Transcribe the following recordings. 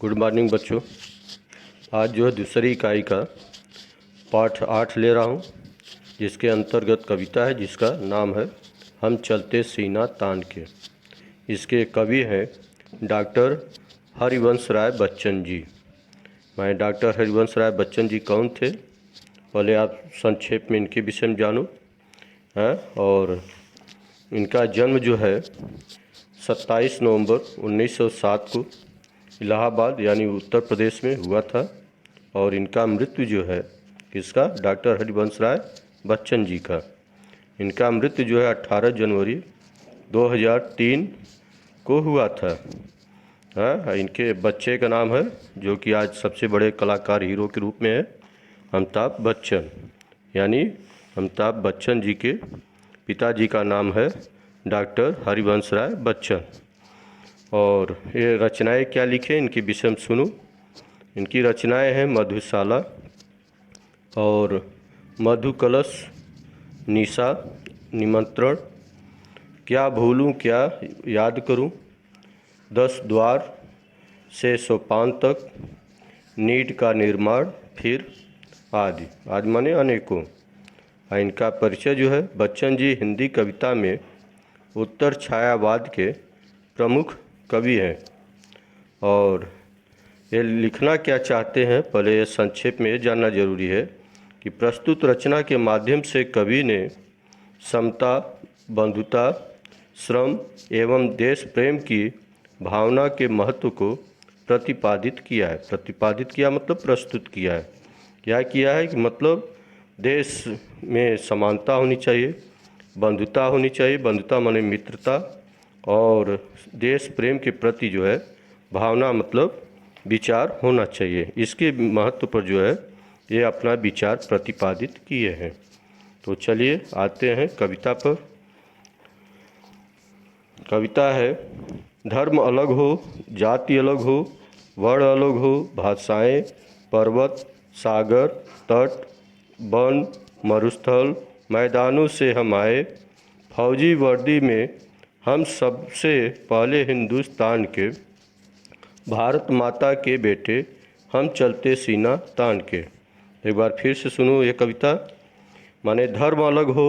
Good morning बच्चों। आज जो है दूसरी इकाई का पाठ 8 ले रहा हूँ, जिसके अंतर्गत कविता है जिसका नाम है हम चलते सीना तान के। इसके कवि हैं डॉक्टर हरिवंश राय बच्चन जी। मैं डॉक्टर हरिवंश राय बच्चन जी कौन थे, पहले आप संक्षेप में इनके विषय में जानो हैं। और इनका जन्म जो है 27 नवंबर 1907 को इलाहाबाद यानी उत्तर प्रदेश में हुआ था। और इनका मृत्यु जो है किसका, डॉक्टर हरिवंश राय बच्चन जी का। इनका मृत्यु जो है 18 जनवरी 2003 को हुआ था। हाँ, इनके बच्चे का नाम है जो कि आज सबसे बड़े कलाकार हीरो के रूप में है, अमिताभ बच्चन। यानी अमिताभ बच्चन जी के पिताजी का नाम है डॉक्टर हरिवंश राय बच्चन। और ये रचनाएं क्या लिखे इनके विषय में सुनो। इनकी रचनाएं हैं मधुशाला और मधु कलश, निशा, निमंत्रण, क्या भूलूं क्या याद करूं, 10 द्वार से सोपान तक, नीड का निर्माण, फिर आदि। आदि माने अनेकों। इनका परिचय जो है, बच्चन जी हिंदी कविता में उत्तर छायावाद के प्रमुख कवि हैं। और ये लिखना क्या चाहते हैं, पहले ये संक्षेप में ये जानना जरूरी है कि प्रस्तुत रचना के माध्यम से कवि ने समता, बंधुता, श्रम एवं देश प्रेम की भावना के महत्व को प्रतिपादित किया है। प्रतिपादित किया मतलब प्रस्तुत किया है। क्या किया है कि मतलब देश में समानता होनी चाहिए, बंधुता होनी चाहिए, बंधुता माने मित्रता, और देश प्रेम के प्रति जो है भावना मतलब विचार होना चाहिए। इसके महत्व पर जो है ये अपना विचार प्रतिपादित किए हैं। तो चलिए आते हैं कविता पर। कविता है, धर्म अलग हो, जाति अलग हो, वर्ण अलग हो, भाषाएं, पर्वत, सागर, तट, वन, मरुस्थल, मैदानों से हम आए, फौजी वर्दी में हम सबसे पहले हिंदुस्तान के, भारत माता के बेटे हम चलते सीना तान के। एक बार फिर से सुनो ये कविता। माने धर्म अलग हो,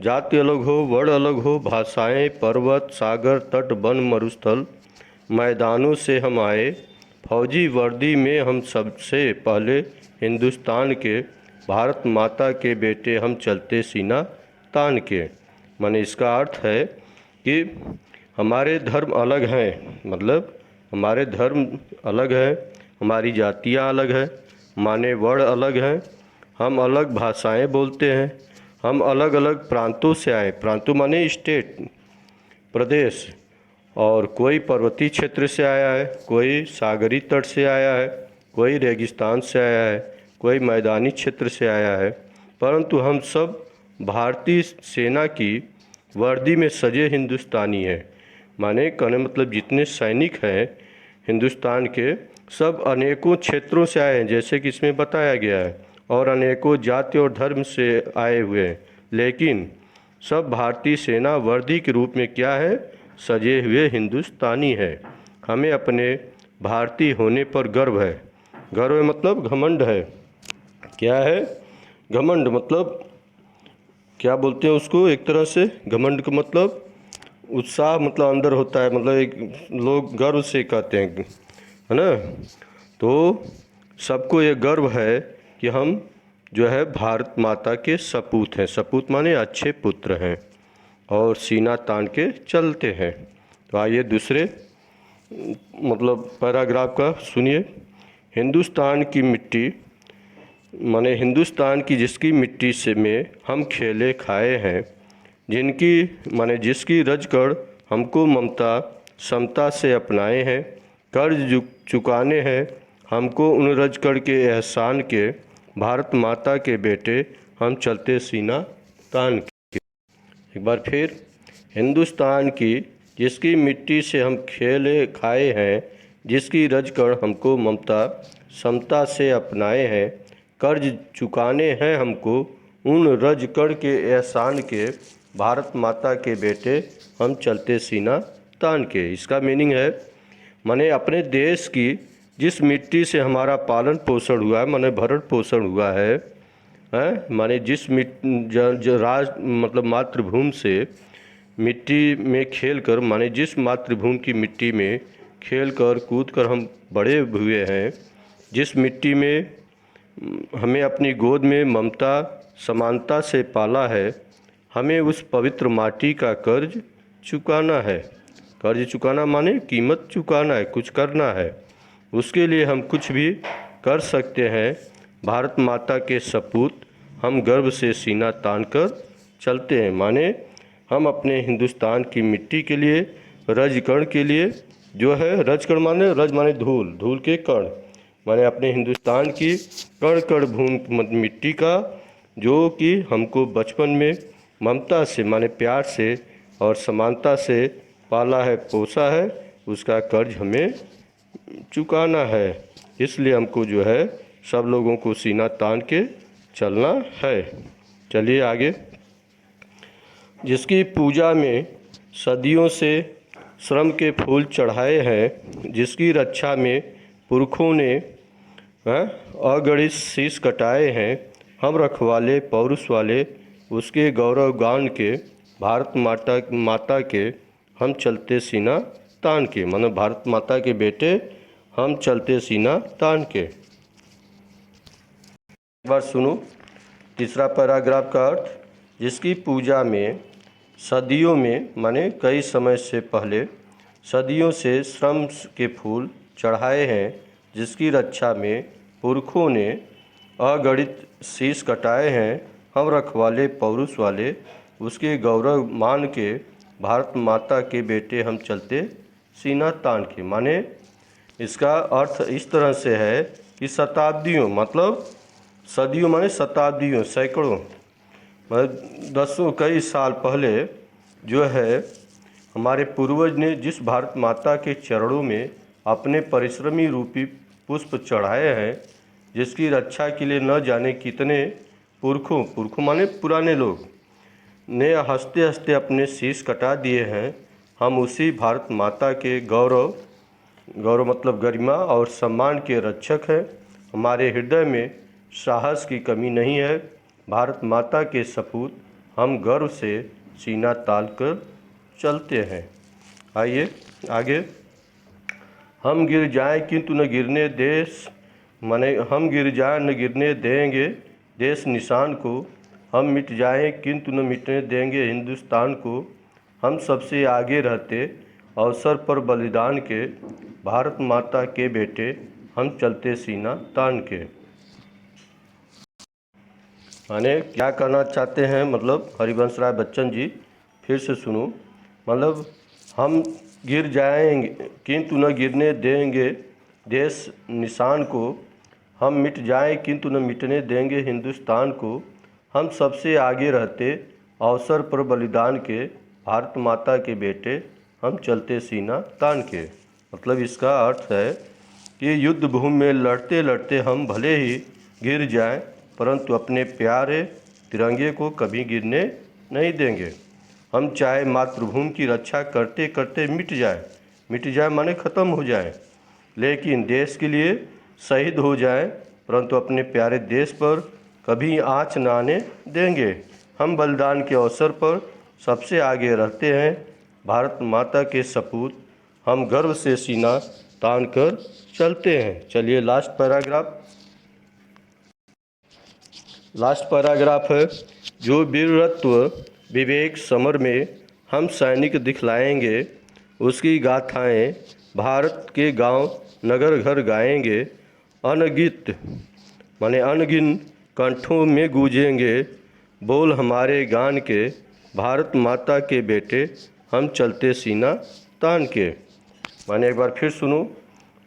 जाति अलग हो, वर्ण अलग हो, भाषाएं, पर्वत, सागर, तट, वन, मरुस्थल, मैदानों से हम आए, फौजी वर्दी में हम सबसे पहले हिंदुस्तान के, भारत माता के बेटे हम चलते सीना तान के। माने इसका अर्थ है कि हमारे धर्म अलग हैं, मतलब हमारे धर्म अलग हैं, हमारी जातियाँ अलग हैं, माने वर्ण अलग हैं, हम अलग भाषाएं बोलते हैं, हम अलग अलग प्रांतों से आए। प्रांतों माने स्टेट, प्रदेश। और कोई पर्वतीय क्षेत्र से आया है, कोई सागरी तट से आया है, कोई रेगिस्तान से आया है, कोई मैदानी क्षेत्र से आया है, परंतु हम सब भारतीय सेना की वर्दी में सजे हिंदुस्तानी हैं। माने कहने मतलब जितने सैनिक हैं हिंदुस्तान के, सब अनेकों क्षेत्रों से आए हैं, जैसे कि इसमें बताया गया है, और अनेकों जाति और धर्म से आए हुए हैं, लेकिन सब भारतीय सेना वर्दी के रूप में क्या है, सजे हुए हिंदुस्तानी हैं। हमें अपने भारतीय होने पर गर्व है। गर्व मतलब घमंड है। क्या है घमंड, मतलब क्या बोलते हैं उसको, एक तरह से घमंड का मतलब उत्साह, मतलब अंदर होता है, मतलब एक लोग गर्व से कहते हैं, है ना। तो सबको ये गर्व है कि हम जो है भारत माता के सपूत हैं। सपूत माने अच्छे पुत्र हैं, और सीना तान के चलते हैं। तो आइए दूसरे मतलब पैराग्राफ का सुनिए। हिंदुस्तान की मिट्टी माने हिंदुस्तान की जिसकी मिट्टी से में हम खेले खाए हैं, जिनकी माने जिसकी रजकड़ हमको ममता समता से अपनाए हैं, कर्ज चुकाने हैं हमको उन रजकड़ के एहसान के, भारत माता के बेटे हम चलते सीना तान के। एक बार फिर, हिंदुस्तान की जिसकी मिट्टी से हम खेले खाए हैं, जिसकी रजकड़ हमको ममता समता से अपनाए हैं, कर्ज चुकाने हैं हमको उन रजकड़ के एहसान के, भारत माता के बेटे हम चलते सीना तान के। इसका मीनिंग है माने अपने देश की जिस मिट्टी से हमारा पालन पोषण हुआ है, माने भरण पोषण हुआ है, माने जिस राज मतलब मातृभूमि से मिट्टी में खेल कर, माने जिस मातृभूमि की मिट्टी में खेल कर कूद कर हम बड़े हुए हैं, जिस मिट्टी में हमें अपनी गोद में ममता समानता से पाला है, हमें उस पवित्र माटी का कर्ज चुकाना है। कर्ज चुकाना माने कीमत चुकाना है, कुछ करना है। उसके लिए हम कुछ भी कर सकते हैं। भारत माता के सपूत हम गर्व से सीना तान कर चलते हैं। माने हम अपने हिंदुस्तान की मिट्टी के लिए, रजकण के लिए जो है, रजकण माने रज माने धूल, धूल के कण, माने अपने हिंदुस्तान की कण कण भूमि मिट्टी का, जो कि हमको बचपन में ममता से माने प्यार से और समानता से पाला है, पोसा है, उसका कर्ज हमें चुकाना है। इसलिए हमको जो है सब लोगों को सीना तान के चलना है। चलिए आगे। जिसकी पूजा में सदियों से श्रम के फूल चढ़ाए हैं, जिसकी रक्षा में पुरखों ने अगणित शीश कटाए हैं, हम रखवाले पौरुष वाले उसके गौरव गान के, भारत माता के हम चलते सीना तान के, मानो भारत माता के बेटे हम चलते सीना तान के। एक बार सुनो तीसरा पैराग्राफ का अर्थ। जिसकी पूजा में सदियों में माने कई समय से पहले सदियों से श्रम के फूल चढ़ाए हैं, जिसकी रक्षा में पुरखों ने अगणित शीश कटाए हैं, हम रखवाले पौरुष वाले उसके गौरव मान के, भारत माता के बेटे हम चलते सीना तान के। माने इसका अर्थ इस तरह से है कि शताब्दियों मतलब सदियों माने शताब्दियों, सैकड़ों दसों कई साल पहले जो है हमारे पूर्वज ने जिस भारत माता के चरणों में अपने परिश्रमी रूपी पुष्प चढ़ाए हैं, जिसकी रक्षा के लिए न जाने कितने पुरखों माने पुराने लोग ने हंसते हंसते अपने शीश कटा दिए हैं, हम उसी भारत माता के गौरव मतलब गरिमा और सम्मान के रक्षक हैं। हमारे हृदय में साहस की कमी नहीं है। भारत माता के सपूत हम गर्व से सीना तान कर चलते हैं। आइए आगे। हम गिर जाएं किंतु न गिरने देश, माने हम गिर जाएं न गिरने देंगे देश निशान को, हम मिट जाएं किंतु न मिटने देंगे हिंदुस्तान को, हम सबसे आगे रहते अवसर पर बलिदान के, भारत माता के बेटे हम चलते सीना तान के। माने क्या कहना चाहते हैं, मतलब हरिवंश राय बच्चन जी फिर से सुनो। मतलब हम गिर जाएंगे किंतु न गिरने देंगे देश निशान को, हम मिट जाएं किंतु न मिटने देंगे हिंदुस्तान को, हम सबसे आगे रहते अवसर पर बलिदान के, भारत माता के बेटे हम चलते सीना तान के। मतलब इसका अर्थ है कि युद्ध भूमि में लड़ते लड़ते हम भले ही गिर जाएं, परंतु अपने प्यारे तिरंगे को कभी गिरने नहीं देंगे। हम चाहे मातृभूमि की रक्षा करते करते मिट जाए माने ख़त्म हो जाए, लेकिन देश के लिए शहीद हो जाएं, परंतु अपने प्यारे देश पर कभी आँच न आने देंगे। हम बलिदान के अवसर पर सबसे आगे रहते हैं, भारत माता के सपूत हम गर्व से सीना तान कर चलते हैं। चलिए लास्ट पैराग्राफ है। जो वीरत्व विवेक समर में हम सैनिक दिखलाएंगे, उसकी गाथाएं भारत के गांव नगर घर गाएंगे, अनगित माने अनगिन कंठों में गूंजेंगे बोल हमारे गान के, भारत माता के बेटे हम चलते सीना तान के। माने एक बार फिर सुनो।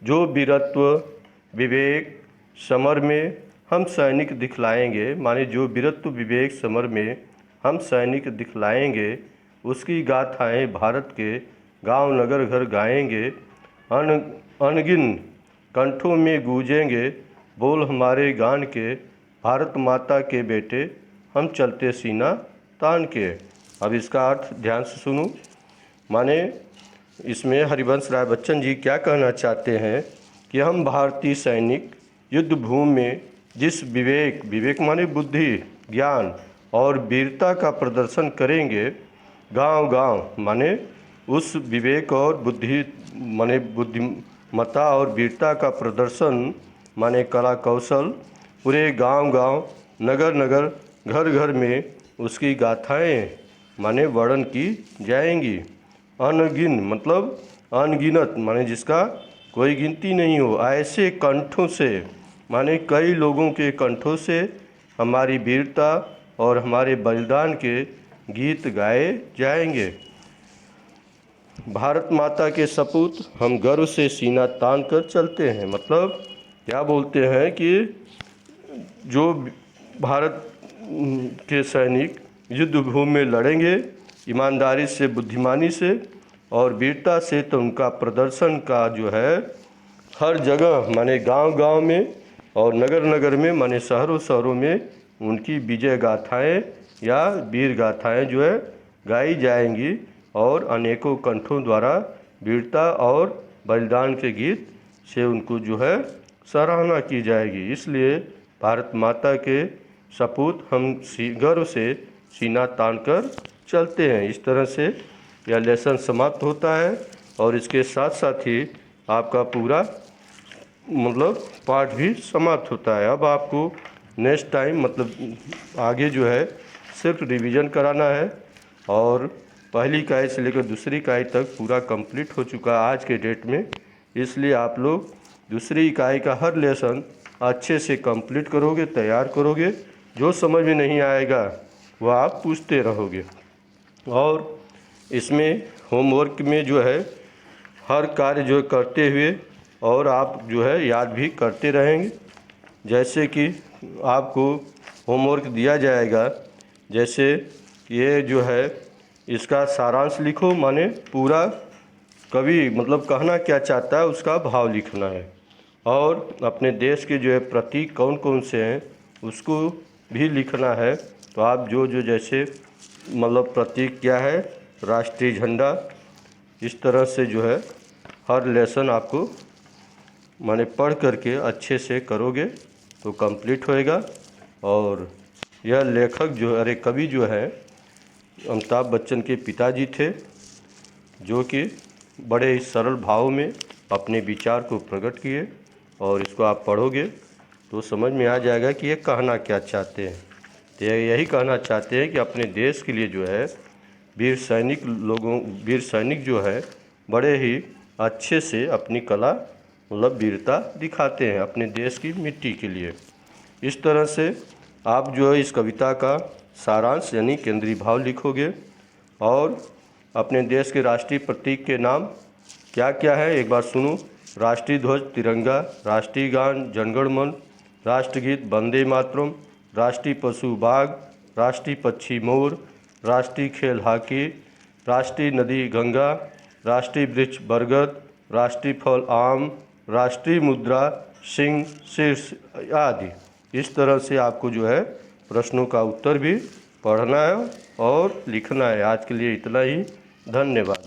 जो वीरत्व विवेक समर में हम सैनिक दिखलाएंगे, माने जो वीरत्व विवेक समर में हम सैनिक दिखलाएंगे, उसकी गाथाएं भारत के गांव नगर घर गाएंगे, अनगिन कंठों में गूंजेंगे बोल हमारे गान के, भारत माता के बेटे हम चलते सीना तान के। अब इसका अर्थ ध्यान से सुनो। माने इसमें हरिवंश राय बच्चन जी क्या कहना चाहते हैं कि हम भारतीय सैनिक युद्ध भूमि में जिस विवेक माने बुद्धि, ज्ञान और वीरता का प्रदर्शन करेंगे, गांव-गांव माने उस विवेक और बुद्धि माने बुद्धिमत्ता और वीरता का प्रदर्शन माने कला कौशल पूरे गांव-गांव, नगर-नगर, घर-घर में उसकी गाथाएं माने वर्णन की जाएंगी। अनगिन मतलब अनगिनत माने जिसका कोई गिनती नहीं हो, ऐसे कंठों से माने कई लोगों के कंठों से हमारी वीरता और हमारे बलिदान के गीत गाए जाएंगे। भारत माता के सपूत हम गर्व से सीना तान कर चलते हैं। मतलब क्या बोलते हैं कि जो भारत के सैनिक युद्ध भूमि में लड़ेंगे ईमानदारी से, बुद्धिमानी से और वीरता से, तो उनका प्रदर्शन का जो है हर जगह माने गांव-गांव में और नगर-नगर में माने शहरों-शहरों में उनकी विजय गाथाएं या वीर गाथाएं जो है गाई जाएंगी और अनेकों कंठों द्वारा वीरता और बलिदान के गीत से उनको जो है सराहना की जाएगी। इसलिए भारत माता के सपूत हम गर्व से सीना तान कर चलते हैं। इस तरह से यह लेसन समाप्त होता है और इसके साथ साथ ही आपका पूरा मतलब पाठ भी समाप्त होता है। अब आपको नेक्स्ट टाइम मतलब आगे जो है सिर्फ रिवीजन कराना है और पहली इकाई से लेकर दूसरी इकाई तक पूरा कंप्लीट हो चुका है आज के डेट में। इसलिए आप लोग दूसरी इकाई का हर लेसन अच्छे से कंप्लीट करोगे, तैयार करोगे। जो समझ में नहीं आएगा वह आप पूछते रहोगे। और इसमें होमवर्क में जो है हर कार्य जो करते हुए और आप जो है याद भी करते रहेंगे। जैसे कि आपको होमवर्क दिया जाएगा, जैसे ये जो है इसका सारांश लिखो, माने पूरा कवि मतलब कहना क्या चाहता है उसका भाव लिखना है। और अपने देश के जो है प्रतीक कौन कौन से हैं उसको भी लिखना है। तो आप जो जैसे मतलब प्रतीक क्या है, राष्ट्रीय झंडा, इस तरह से जो है हर लेसन आपको माने पढ़ करके अच्छे से करोगे तो कंप्लीट होएगा। और यह लेखक जो अरे कवि जो है अमिताभ बच्चन के पिताजी थे, जो कि बड़े ही सरल भाव में अपने विचार को प्रकट किए। और इसको आप पढ़ोगे तो समझ में आ जाएगा कि ये कहना क्या चाहते हैं। तो यही कहना चाहते हैं कि अपने देश के लिए जो है वीर सैनिक जो है बड़े ही अच्छे से अपनी कला मतलब वीरता दिखाते हैं अपने देश की मिट्टी के लिए। इस तरह से आप जो है इस कविता का सारांश यानी केंद्रीय भाव लिखोगे। और अपने देश के राष्ट्रीय प्रतीक के नाम क्या क्या है एक बार सुनो। राष्ट्रीय ध्वज तिरंगा, राष्ट्रीय गान जनगण मन, राष्ट्रगीत वंदे मातरम, राष्ट्रीय पशु बाघ, राष्ट्रीय पक्षी मोर, राष्ट्रीय खेल हॉकी, राष्ट्रीय नदी गंगा, राष्ट्रीय वृक्ष बरगद, राष्ट्रीय फल आम, राष्ट्रीय मुद्रा सिंह शीर्ष आदि। इस तरह से आपको जो है प्रश्नों का उत्तर भी पढ़ना है और लिखना है। आज के लिए इतना ही, धन्यवाद।